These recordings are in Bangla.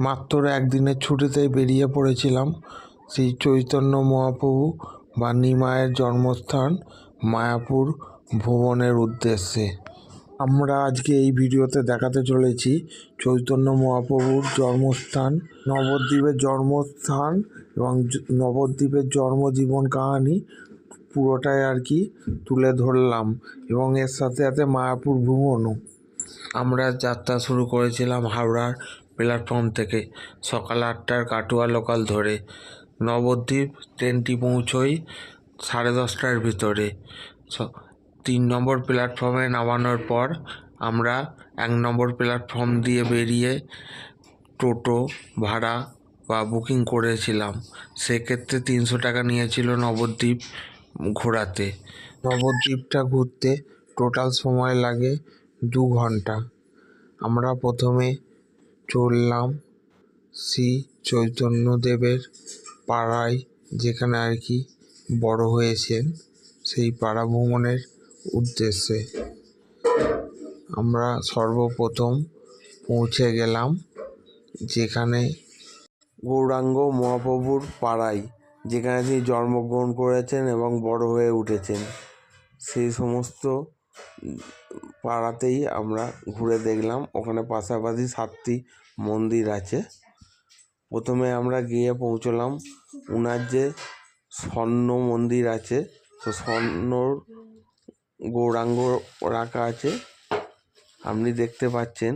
মাত্র একদিনের ছুটিতেই বেরিয়ে পড়েছিলাম শ্রী চৈতন্য মহাপ্রভু বা নিমায়ের জন্মস্থান মায়াপুর ভ্রমণের উদ্দেশ্যে। আমরা আজকে এই ভিডিওতে দেখাতে চলেছি চৈতন্য মহাপ্রভুর জন্মস্থান, নবদ্বীপের জন্মস্থান এবং নবদ্বীপের জন্মজীবন কাহিনী পুরোটাই আর কি তুলে ধরলাম, এবং এর সাথে সাথে মায়াপুর ভ্রমণও। আমরা যাত্রা শুরু করেছিলাম হাওড়ার প্ল্যাটফর্ম থেকে সকাল 8টার কাটোয়া লোকাল ধরে। নবদ্বীপ ট্রেনটি পৌঁছোই 10:30টার ভিতরে। 3 নম্বর প্ল্যাটফর্মে নামানোর পর আমরা 1 নম্বর প্ল্যাটফর্ম দিয়ে বেরিয়ে টোটো ভাড়া বা বুকিং করেছিলাম। সেক্ষেত্রে 300 টাকা নিয়েছিল নবদ্বীপ ঘোরাতে। নবদ্বীপটা ঘুরতে টোটাল সময় লাগে 2 ঘন্টা। আমরা প্রথমে চললাম শ্রী চৈতন্যদেবের পাড়ায়, যেখানে আর কি বড় হয়েছেন, সেই পাড়া ভ্রমণের উদ্দেশ্যে। আমরা সর্বপ্রথম পৌঁছে গেলাম যেখানে গৌরাঙ্গ মহাপ্রভুর পাড়ায়, যেখানে তিনি জন্মগ্রহণ করেছেন এবং বড় হয়ে উঠেছেন। সেই সমস্ত পাড়াতেই আমরা ঘুরে দেখলাম। ওখানে পাশাপাশি 7টি মন্দির আছে। প্রথমে আমরা গিয়ে পৌঁছলাম উনার যে স্বর্ণ মন্দির আছে, তো স্বর্ণর গৌরাঙ্গ রাখা আছে। আপনি দেখতে পাচ্ছেন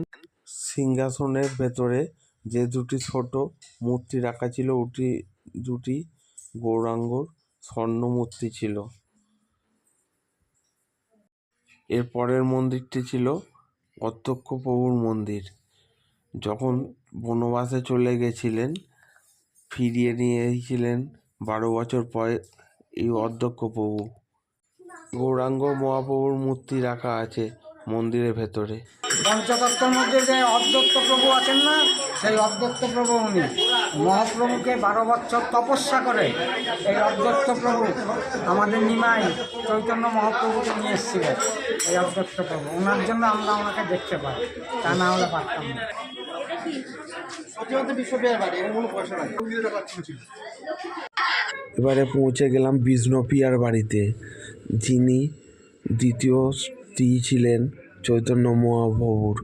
সিংহাসনের ভেতরে যে 2টি ছোট মূর্তি রাখা ছিল, ওটি 2টি গৌরাঙ্গর স্বর্ণ মূর্তি ছিল। এর পরের মন্দিরটি ছিল অধ্যক্ষ প্রভুর মন্দির। যখন বনবাসে চলে গেছিলেন, ফিরিয়ে নিয়ে এসেছিলেন 12 বছর পরে এই অধ্যক্ষ প্রভু। গৌরাঙ্গ মহাপ্রভুর মূর্তি রাখা আছে মন্দিরের ভেতরে। পঞ্চতত্ত্বের মধ্যে যে অদ্বৈত প্রভু আছেন না, সেই অদ্বৈত প্রভু উনি মহাপ্রভুকে 12 বছর তপস্যা করে এই অদ্বৈত প্রভু আমাদের নিমাই চৈতন্য মহাপ্রভুকে নিয়ে এসেছিলেন। এই অদ্বৈত প্রভু, ওনার জন্য আমরা ওনাকে দেখতে পাই, তা না হলে পারতাম না। এবারে পৌঁছে গেলাম বিষ্ণুপ্রিয়ার বাড়িতে, যিনি দ্বিতীয় স্ত্রী ছিলেন চৈতন্য মহাপ্রভুর।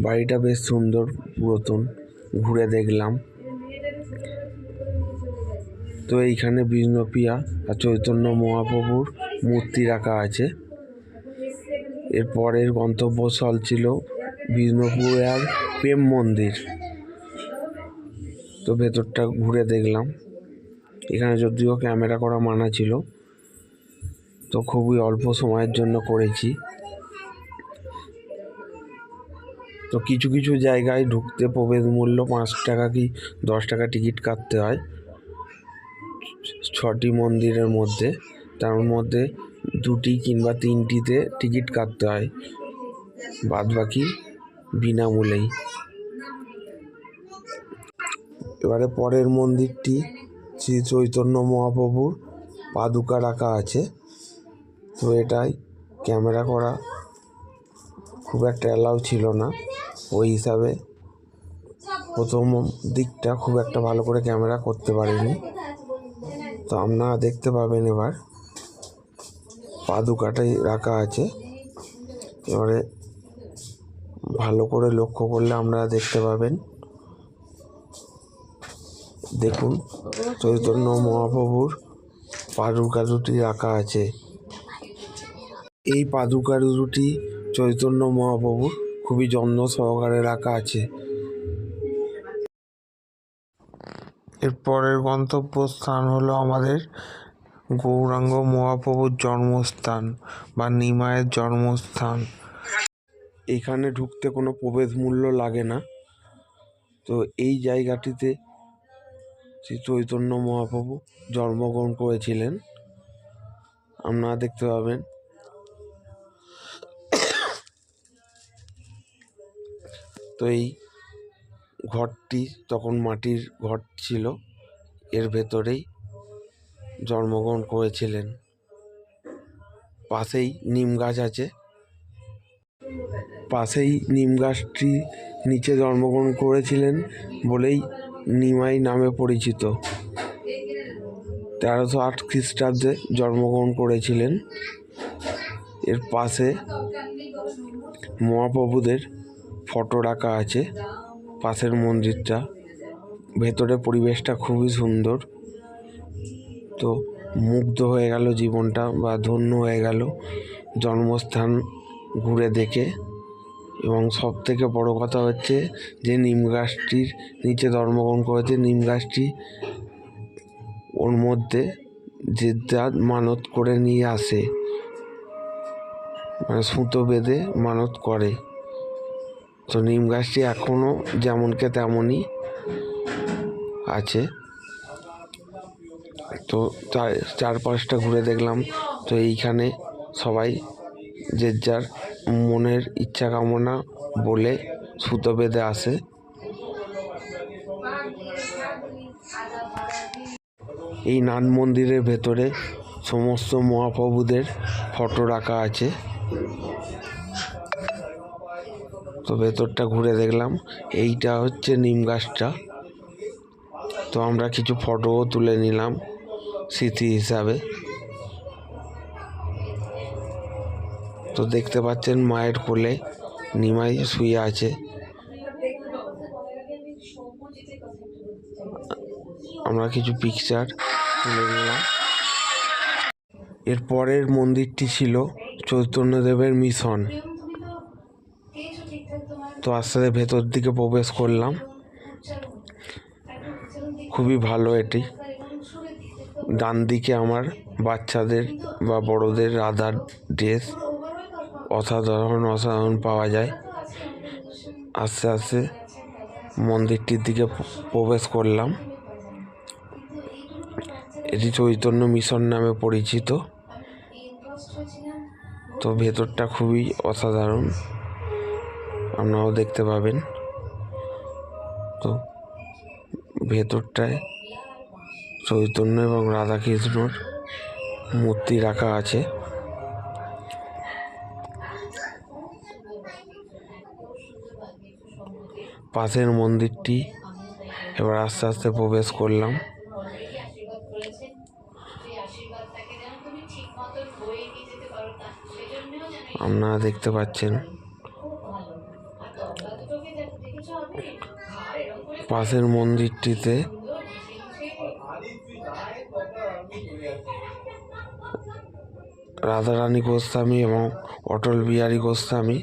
বাড়িটা বেশ সুন্দর, পুরাতন, ঘুরে দেখলাম। তো এইখানে বিষ্ণুপ্রিয়া আর চৈতন্য মহাপ্রভুর মূর্তি রাখা আছে। এর পরের গন্তব্যস্থল ছিল বিষ্ণুপ্রিয়ার প্রেম মন্দির। তো ভেতরটা ঘুরে দেখলাম। এখানে যদিও ক্যামেরা করা মানা ছিল, তো খুবই অল্প সময়ের জন্য করেছি। তো কিছু কিছু জায়গায় ঢুকতে প্রবেশ মূল্য 5 টাকা কি 10 টাকা টিকিট কাটতে হয়। 6টি মন্দিরের মধ্যে, তার মধ্যে 2টি কিংবা 3টিতে টিকিট কাটতে হয়, বাদবাকি বিনামূল্যেই। এবারে পরের মন্দিরটি শ্রী চৈতন্য মহাপ্রভুর পাদুকা রাখা আছে। তো এটাই ক্যামেরা করা খুব একটা অ্যালাউ ছিল না, ওই হিসাবে প্রথম দিকটা খুব একটা ভালো করে ক্যামেরা করতে পারিনি। তো আপনারা দেখতে পাবেন এবার পাদুকাটাই রাখা আছে। এবারে ভালো করে লক্ষ্য করলে আপনারা দেখতে পাবেন। দেখুন চৈতন্য মহাপ্রভুর পাদুকা দুটি রাখা আছে। এই পাদুকা দুটি চৈতন্য মহাপ্রভুর খুবই যত্ন সহকারে রাখা আছে। এরপরের গন্তব্যস্থান হলো আমাদের গৌরাঙ্গ মহাপ্রভুর জন্মস্থান বা নিমায়ের জন্মস্থান। এখানে ঢুকতে কোনো প্রবেশ মূল্য লাগে না। তো এই জায়গাটিতে শ্রী চৈতন্য মহাপ্রভু জন্মগ্রহণ করেছিলেন, আপনারা দেখতে পাবেন। তো এই ঘরটি তখন মাটির ঘর ছিল, এর ভেতরেই জন্মগ্রহণ করেছিলেন। পাশেই নিম গাছ আছে। পাশেই নিম গাছটি নিচে জন্মগ্রহণ করেছিলেন বলেই নিমাই নামে পরিচিত। 1308 খ্রিস্টাব্দে জন্মগ্রহণ করেছিলেন। এর পাশে মহাপ্রভুদের ফটো রাখা আছে। পাশের মন্দিরটা, ভেতরে পরিবেশটা খুবই সুন্দর। তো মুগ্ধ হয়ে গেল জীবনটা, বা ধন্য হয়ে গেল জন্মস্থান ঘুরে দেখে। এবং সব থেকে বড় কথা হচ্ছে যে নিম গাছটির নিচে জন্মগ্রহণ করেছে, নিম গাছটি ওর মধ্যে যে যার মানত করে নিয়ে আসে, মানে সুতো বেঁধে মানত করে। তো নিম গাছটি এখনও যেমনকে তেমনই আছে। তো চারপাশটা ঘুরে দেখলাম। তো এইখানে সবাই যে যার মনের ইচ্ছা কামনা বলে সুতো বেঁধে আসে। এই নাট মন্দিরের ভেতরে সমস্ত মহাপ্রভুদের ফটো রাখা আছে। তো ভেতরটা ঘুরে দেখলাম। এইটা হচ্ছে নিম গাছটা। তো আমরা কিছু ফটোও তুলে নিলাম স্মৃতি হিসাবে। তো দেখতে পাচ্ছেন মায়ের কোলে নিমাই শুয়ে আছে। আমরা কিছু পিকচার তুলে নিলাম। এর পরের মন্দিরটি ছিল চৈতন্যদেবের মিশন। তো আস্তে আস্তে ভেতর দিকে প্রবেশ করলাম। খুবই ভালো এটি। ডান দিকে আমার বাচ্চাদের বা বড়দের রাধার ড্রেস অসাধারণ পাওয়া যায়। আস্তে আস্তে মন্দিরটির দিকে প্রবেশ করলাম। এটি চৈতন্য মিশন নামে পরিচিত। তো ভেতরটা খুবই অসাধারণ, আপনারাও দেখতে পাবেন। তো ভেতরটায় চৈতন্য এবং রাধাকৃষ্ণর মূর্তি রাখা আছে। পাশের মন্দিরটি এবার আস্তে আস্তে প্রবেশ করলাম। আপনারা দেখতে পাচ্ছেন পাশের মন্দিরটিতে রাধারানী গোস্বামী এবং অটল বিহারী গোস্বামী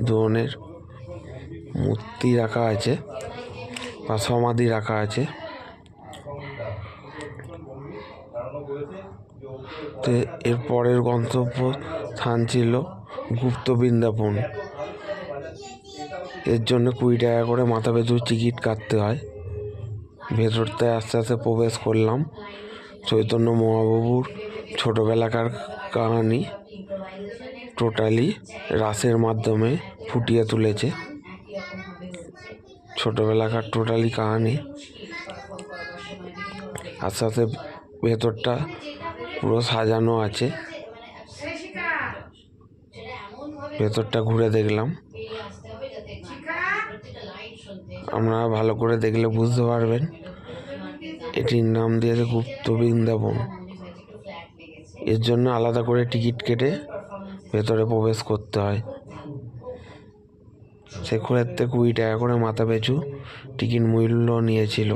দুজনের মূর্তি রাখা আছে বা সমাধি রাখা আছে। তো এর পরের গন্তব্য স্থান ছিল গুপ্ত বৃন্দাবন। এর জন্য 20 টাকা করে মাথা পিছু টিকিট কাটতে হয়। ভেতরটায় আস্তে আস্তে প্রবেশ করলাম। চৈতন্য মহাপ্রভুর ছোটোবেলাকার কাহিনী টোটালি রাসের মাধ্যমে ফুটিয়ে তুলেছে। ছোটোবেলাকার টোটালি কাহিনী আস্তে আস্তে ভেতরটা পুরো সাজানো আছে। ভেতরটা ঘুরে দেখলাম। আপনারা ভালো করে দেখলে বুঝতে পারবেন এটির নাম দিয়েছে গুপ্ত বৃন্দাবন। এর জন্য আলাদা করে টিকিট কেটে ভেতরে প্রবেশ করতে হয়। সেক্ষেত্রে 20 টাকা করে মাথা পিছু টিকিট মূল্য নিয়েছিল।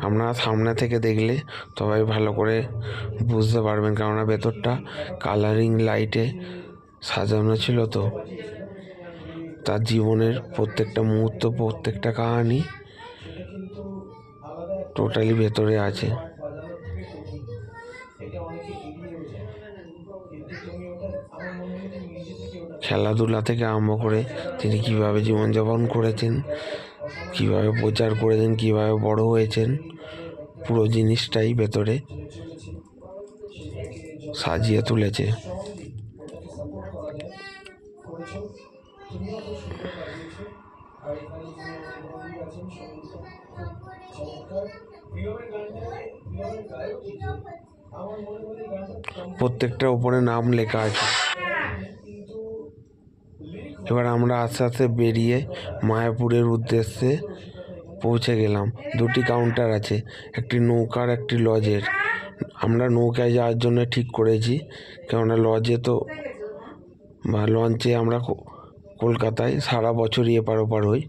আপনারা সামনে থেকে দেখলে সবাই ভালো করে বুঝতে পারবেন, কেননা ভেতরটা কালারিং লাইটে সাজানো ছিল। তো তার জীবনের প্রত্যেকটা মুহূর্ত, প্রত্যেকটা কাহিনী টোটালি ভেতরে আছে। খেলাধুলা থেকে আরম্ভ করে তিনি কিভাবে জীবনযাপন করেছেন, কিভাবে প্রচার করেছেন, কিভাবে বড় হয়েছেন, পুরো জিনিসটাই ভেতরে সাজিয়ে তুলেছে। প্রত্যেকটার উপরে নাম লেখা আছে। এবার আমরা আস্তে আস্তে বেরিয়ে মায়াপুরের উদ্দেশ্যে পৌঁছে গেলাম। দুটি কাউন্টার আছে, একটি নৌকার একটি লজের। আমরা নৌকায় যাওয়ার জন্য ঠিক করেছি, কেননা লজে তো বা লঞ্চে আমরা কলকাতায় সারা বছরই এপার ওপার হই,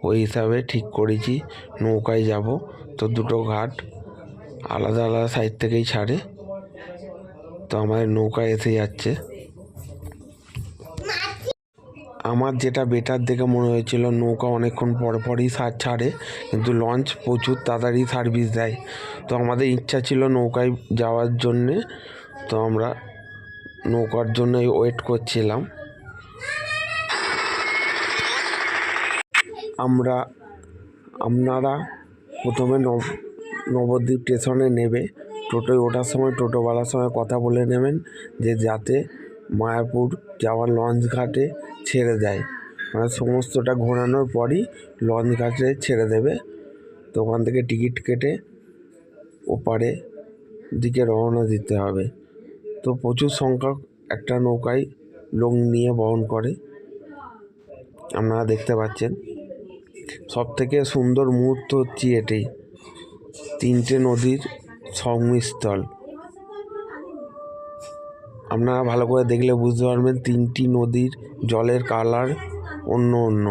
ওই হিসাবে ঠিক করেছি নৌকায় যাব। তো দুটো ঘাট আলাদা আলাদা সাইড থেকেই ছাড়ে, তো আমাদের নৌকা এসে যাচ্ছে। আমার যেটা বেটার দেখে মনে হয়েছিল, নৌকা অনেকক্ষণ পর পরই ছাড়ে, কিন্তু লঞ্চ প্রচুর তাড়াতাড়ি সার্ভিস দেয়। তো আমাদের ইচ্ছা ছিল নৌকায় যাওয়ার জন্যে, তো আমরা নৌকার জন্য ওয়েট করছিলাম। আপনারা প্রথমে নবদ্বীপ স্টেশনে নেবে টোটোয় ওঠার সময় টোটোওয়ালার সঙ্গে কথা বলে নেবেন যে যাতে মায়াপুর যাওয়ার লঞ্চ ঘাটে ছেড়ে দেয়, মানে সমস্তটা ঘোরানোর পরই লঞ্চ ঘাটে ছেড়ে দেবে। তো ওখান থেকে টিকিট কেটে ওপারে দিকে রওনা দিতে হবে। তো প্রচুর সংখ্যক একটা নৌকায় লোক নিয়ে বহন করে, আপনারা দেখতে পাচ্ছেন। সবথেকে সুন্দর মুহূর্ত হচ্ছে এটাই, তিনটে নদীর সংমিশ্রণ। আপনারা ভালো করে দেখলে বুঝতে পারবেন তিনটি নদীর জলের কালার অন্য অন্য।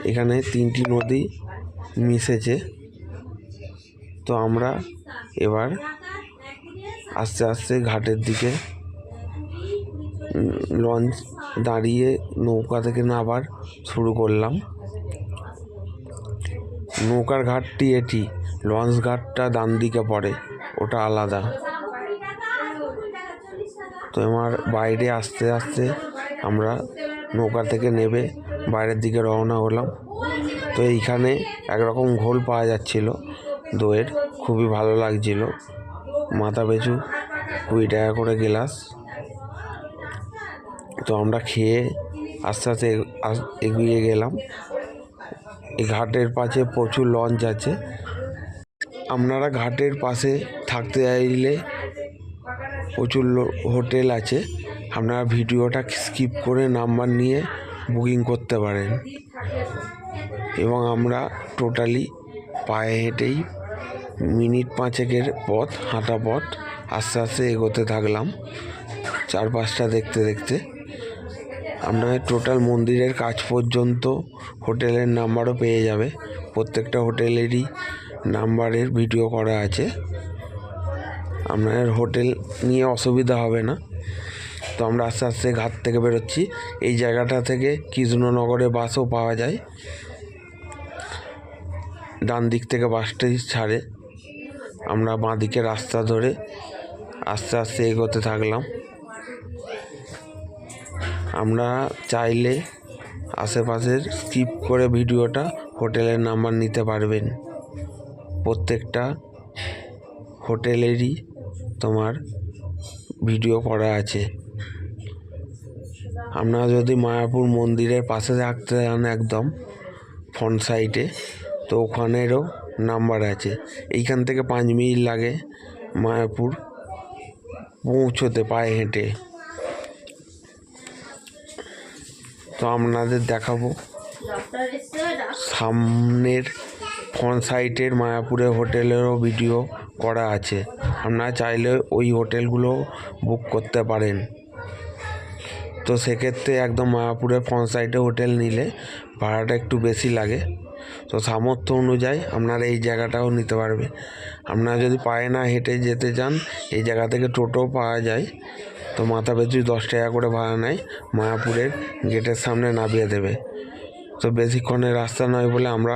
এখানে তিনটি নদী মিশেছে। তো আমরা এবার আস্তে আস্তে ঘাটের দিকে লঞ্চ দাঁড়িয়ে নৌকা থেকে নামার শুরু করলাম। নৌকার ঘাটটি এটি, লঞ্চ ঘাটটা ডান দিকে পড়ে, ওটা আলাদা। তো আমার বাইরে আস্তে আস্তে আমরা নৌকা থেকে নেবে বাইরের দিকে রওনা হলাম। তো এইখানে একরকম ঘোল পাওয়া যাচ্ছিল দইয়ের, খুবই ভালো লাগছিল। মাথা পিছু 20 টাকা করে গ্লাস। তো আমরা খেয়ে আস্তে আস্তে এগিয়ে গেলাম। এই ঘাটের পাশে প্রচুর লঞ্চ আছে। আপনারা ঘাটের পাশে থাকতে চাইলে প্রচুর হোটেল আছে, আপনারা ভিডিওটা স্কিপ করে নাম্বার নিয়ে বুকিং করতে পারেন। এবং আমরা টোটালি পায়ে হেঁটেই মিনিট 5 পথ, হাঁটা পথ, আস্তে আস্তে এগোতে থাকলাম চারপাশটা দেখতে দেখতে। আপনাদের টোটাল মন্দিরের কাছ পর্যন্ত হোটেলের নাম্বারও পেয়ে যাবে, প্রত্যেকটা হোটেলেরই নাম্বারের ভিডিও করা আছে। আপনাদের হোটেল নিয়ে অসুবিধা হবে না। তো আমরা আস্তে আস্তে ঘাট থেকে বেরোচ্ছি। এই জায়গাটা থেকে কৃষ্ণনগরে বাসও পাওয়া যায়, ডান দিক থেকে বাসটি ছাড়ে। আমরা বাঁ দিকে রাস্তা ধরে আস্তে আস্তে এগোতে থাকলাম। আমরা চাইলে আশেপাশের স্কিপ করে ভিডিওটা হোটেলের নাম্বার নিতে পারবেন। প্রত্যেকটা হোটেলেরই তোমার ভিডিও করা আছে। আপনারা যদি মায়াপুর মন্দিরের পাশে থাকতে চান একদম ফ্রন্ট সাইডে, তো ওখানেরও নাম্বার আছে। এইখান থেকে 5 মিনিট লাগে মায়াপুর পৌঁছোতে পায়ে হেঁটে। তো আপনাদের দেখাবো সামনের ফ্রন্ট সাইডের মায়াপুরের হোটেলেরও ভিডিও করা আছে, আপনারা চাইলে ওই হোটেলগুলো বুক করতে পারেন। তো সেক্ষেত্রে একদম মায়াপুরের ফ্রন্ট সাইডে হোটেল নিলে ভাড়াটা একটু বেশি লাগে। তো সামর্থ্য অনুযায়ী আপনারা এই জায়গাটাও নিতে পারবে। আপনারা যদি পায়ে না হেঁটে যেতে চান, এই জায়গা থেকে টোটো পাওয়া যায়। তো মাথা পিছু 10 টাকা করে ভাড়া নেয়, মায়াপুরের গেটের সামনে নামিয়ে দেবে। তো বেশিক্ষণের রাস্তা নয় বলে আমরা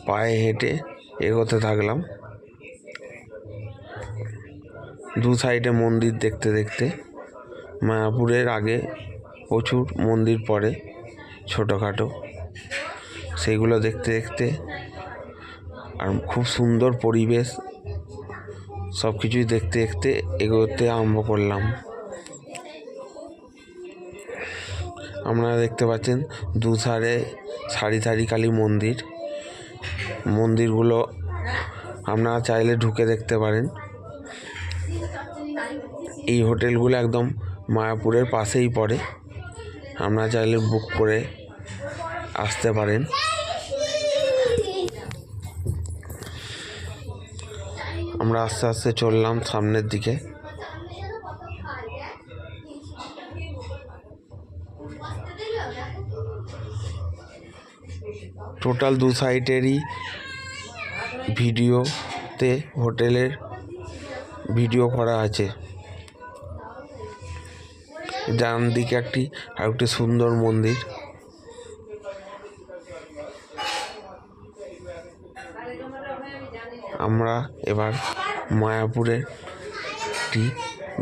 পায়ে হেঁটে এগোতে থাকলাম। দু সাইডে মন্দির দেখতে দেখতে, মায়াপুরের আগে প্রচুর মন্দির পড়ে ছোটোখাটো, সেগুলো দেখতে দেখতে আর খুব সুন্দর পরিবেশ, সব কিছুই দেখতে দেখতে এগোতে আরম্ভ করলাম। আপনারা দেখতে পাচ্ছেন দুধারে সারি সারি কালী মন্দিরগুলো আপনারা চাইলে ঢুকে দেখতে পারেন। এই হোটেলগুলো একদম মায়াপুরের পাশেই পড়ে, আপনারা চাইলে বুক করে আসতে পারেন। আমরা আস্তে আস্তে চললাম সামনের দিকে। টোটাল 2 সাইডেরই ভিডিওতে হোটেলের ভিডিও করা আছে। ডান দিকে আরেকটি সুন্দর মন্দির। আমরা এবার মায়াপুরের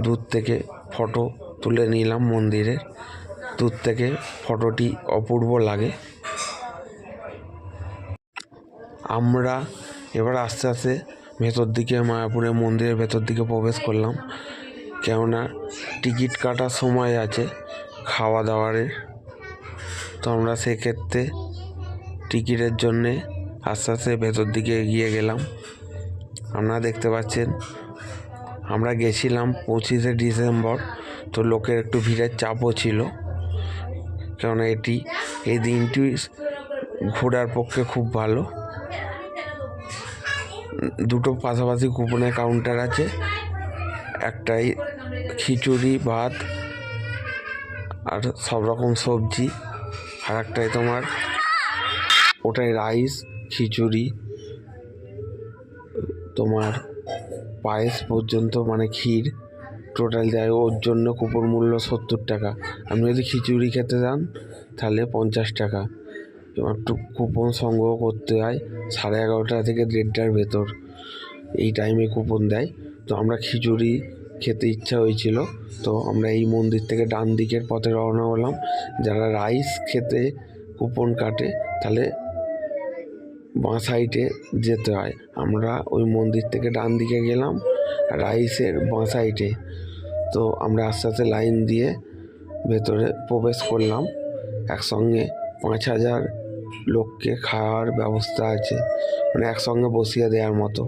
দূর থেকে ফটো তুলে নিলাম। মন্দিরের দূর থেকে ফটোটি অপূর্ব লাগে। আমরা এবার আস্তে আস্তে ভেতর দিকে, মায়াপুরের মন্দিরের ভেতর দিকে প্রবেশ করলাম, কেননা টিকিট কাটার সময় আছে খাওয়া দাওয়ারের। তো আমরা সেক্ষেত্রে টিকিটের জন্যে আস্তে আস্তে ভেতর দিকে এগিয়ে গেলাম। আপনারা দেখতে পাচ্ছেন আমরা গেছিলাম 25শে ডিসেম্বর, তো লোকের একটু ভিড়ের চাপও ছিল, কেননা এই দিনটি ঘোরার পক্ষে খুব ভালো। দুটো পাশাপাশি কুপনের কাউন্টার আছে, একটাই খিচুড়ি ভাত আর সব রকম সবজি, আর একটাই ওটাই রাইস খিচুড়ি, পায়েস পর্যন্ত, ক্ষীর টোটাল দেয়। ওর জন্য কুপন মূল্য 70 টাকা। আপনি যদি খিচুড়ি খেতে যান তাহলে 50 টাকা। এবার কুপন সংগ্রহ করতে হয় 11:30 থেকে 1:30টার ভেতর, এই টাইমে কুপন দেয়। তো আমরা খিচুড়ি খেতে ইচ্ছা হয়েছিল, তো আমরা এই মন্দির থেকে ডান দিকের পথে রওনা হলাম। যারা রাইস খেতে কুপন কাটে তাহলে বাঁ সাইডে যেতে হয়। আমরা ওই মন্দির থেকে ডান দিকে গেলাম, রাইসের বাঁ সাইডে। তো আমরা আস্তে আস্তে লাইন দিয়ে ভেতরে প্রবেশ করলাম। একসঙ্গে 5,000 লোককে খাওয়ার ব্যবস্থা আছে, একসঙ্গে বসিয়ে দেওয়ার মতো।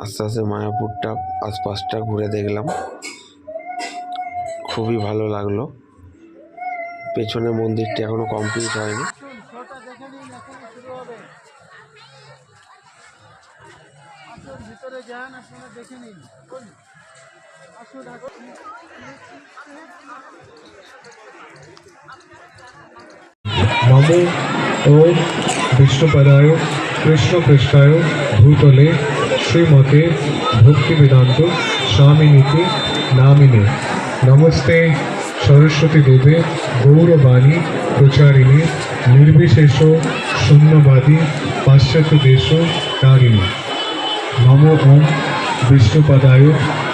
আস্তে আস্তে মায়াপুরটা আশপাশটা ঘুরে দেখলাম, খুবই ভালো লাগলো। পেছনে মন্দিরটি এখনো কমপ্লিট হয়নি। নমো ওম বিষ্ণুপদায় কৃষ্ণপৃষ্ঠায় ভূতলে শ্রীমতে ভক্তিবেদান্ত স্বামিনীতি নামিনে। নমস্তে সরস্বতী দেবে গৌরবাণী প্রচারিণী নির্বিশেষ শূন্যবাদী পাশ্চাত্য দেশ তারিণী। নমো ওম বিষ্ণুপদায়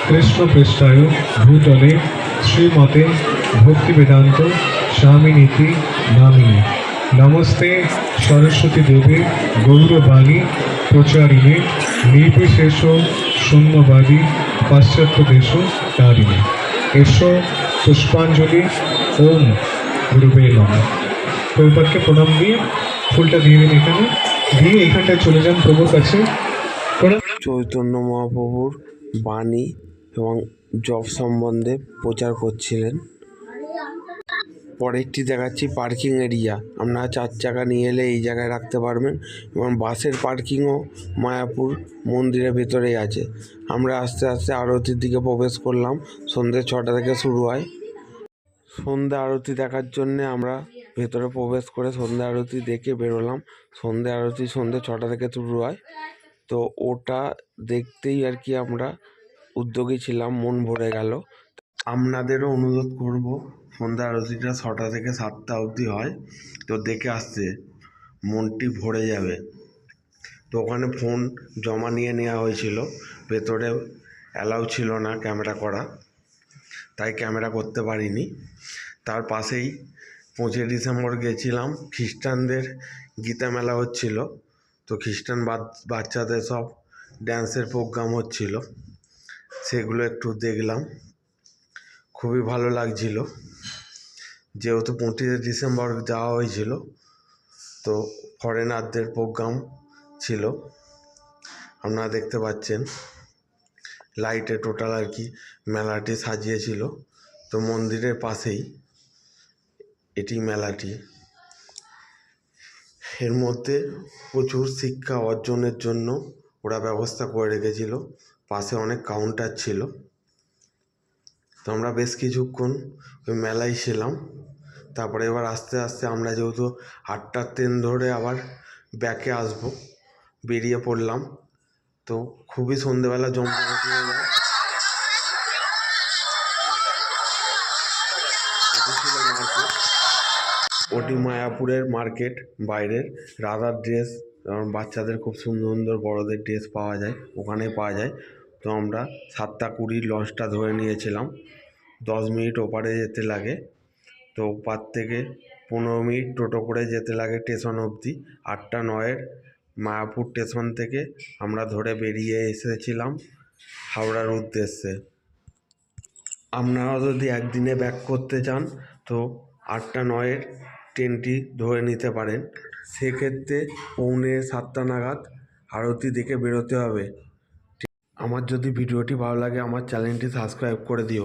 কৃষ্ণপৃষ্ঠায় ভূতলে শ্রীমতে ভক্তিবেদান্ত স্বামিনীতি নামিনী। নমস্তে সরস্বতী দেবী গৌরবাণী প্রচারিণী নির্বিশেষ শূন্যবাদী পাশ্চাত্য দেশ তারিণী। এসো পুষ্পাঞ্জলি। ওম গুরুবে নমঃ। প্রভুপাদকে প্রণাম দিয়ে ফুলটা দিয়ে দিন এখানে, দিয়ে এখানটায় চলে যান প্রভুর কাছে। চৈতন্য মহাপ্রভুর বাণী এবং জপ সম্বন্ধে প্রচার করছিলেন। পরেরটি দেখাচ্ছি পার্কিং এরিয়া। আপনারা 4 চাকা নিয়ে এলে এই জায়গায় রাখতে পারবেন, এবং বাসের পার্কিংও মায়াপুর মন্দিরের ভেতরেই আছে। আমরা আস্তে আস্তে আরতির দিকে প্রবেশ করলাম। সন্ধ্যে 6টা থেকে শুরু হয়। সন্ধ্যা আরতি দেখার জন্যে আমরা ভেতরে প্রবেশ করে সন্ধ্যা আরতি দেখে বেরোলাম। সন্ধ্যা আরতি সন্ধ্যে 6টা থেকে শুরু হয়, তো ওটা দেখতেই আমরা উদ্যোগী ছিলাম, মন ভরে গেল। আপনাদেরও অনুরোধ করব, সন্ধ্যা আরতিটা 6টা থেকে 7টা অবধি হয়, তো দেখে আসতে মনটি ভরে যাবে। তো ওখানে ফোন জমা নিয়ে নেওয়া হয়েছিল, ভেতরে অ্যালাউ ছিল না ক্যামেরা করা, তাই ক্যামেরা করতে পারিনি। তার পাশেই 25 ডিসেম্বর গেছিলাম, খ্রিস্টানদের গীতা মেলা হচ্ছিল, তো খ্রিস্টান বাচ্চাদের সব ড্যান্সের প্রোগ্রাম হচ্ছিল, সেগুলো একটু দেখলাম, খুবই ভালো লাগছিল। যেহেতু 25 ডিসেম্বর যাওয়া হয়েছিল, তো ফরেনারদের প্রোগ্রাম ছিল, আপনারা দেখতে পাচ্ছেন। লাইটে টোটাল আর কি মেলাটি সাজিয়েছিল। তো মন্দিরের পাশেই এটি মেলাটি। এর মধ্যে প্রচুর শিক্ষা অর্জনের জন্য ওরা ব্যবস্থা করে রেখেছিল। পাশে অনেক কাউন্টার ছিল। তো আমরা বেশ কিছুক্ষণ ওই মেলায় ছিলাম। তারপরে এবার আস্তে আস্তে আমরা যেহেতু 8টার ট্রেন ধরে আবার ব্যাকে আসবো, বেরিয়ে পড়লাম। তো খুবই সন্ধেবেলা জমজমাটি হয়ে যায়। এটি ছিল মার্কেট, ওটি মায়াপুরের মার্কেট বাইরের। রাধার ড্রেস, বাচ্চাদের খুব সুন্দর সুন্দর বড়দের ড্রেস পাওয়া যায়, ওখানে পাওয়া যায়। তো আমরা 7:20 লঞ্চটা ধরে নিয়েছিলাম। 10 মিনিট ওপারে যেতে লাগে। তো ওপার থেকে 15 মিনিট টোটো করে যেতে লাগে স্টেশন অবধি। 8:09 মায়াপুর স্টেশন থেকে আমরা ধরে বেরিয়ে এসেছিলাম হাওড়ার উদ্দেশ্যে। আপনারা যদি একদিনে ব্যাক করতে চান তো 8:09 ট্রেনটি ধরে নিতে পারেন। সেক্ষেত্রে 6:45 নাগাদ আরতি দেখে বেরোতে হবে। আমার যদি ভিডিওটি ভালো লাগে আমার চ্যানেলটি সাবস্ক্রাইব করে দিও।